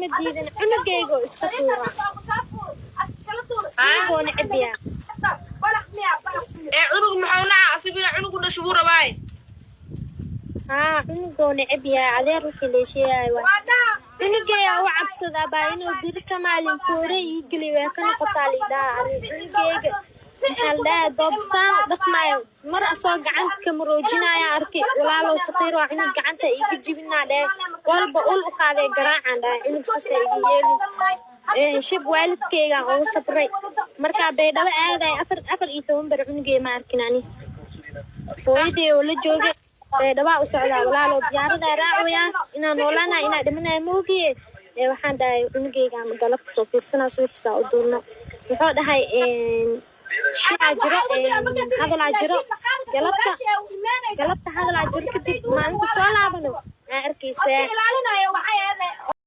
مديدن عنقيقو اسكتورا عنقو نعبيا عنق محاونا أصيبنا عنق نشبورة باي عنقو نعبيا عذير وكي ليشي أيوة عنقيا وعبسدا باينو بيركا مالين كوري يقلي ويكنا قطالي دا عنقيقا محل دوبسان دقمايو مرة سoo gacanta maroojinaya arkay walaalo saqiir waa inuu gacanta iga jibinaa dheer walba ul u qaaday garaacan dhaa inuu sasay iga yeelin shib waalidkayga oo sabray marka beedaba aaday 14 bar cunugay ma arkin ani hooyadii oo la joogay beedaba u socdaa walaalo diyaarada raacaya inaan noolaana inaan dhimanay moogiye waxaan dhahay cunugayga ma galabta soo fiirsanaa soo xisaa u duulno wuxuu dhahay شاجرة هذا العجرة قلبت هذا العجرة كده ما أنت سؤال عبنو أركيسة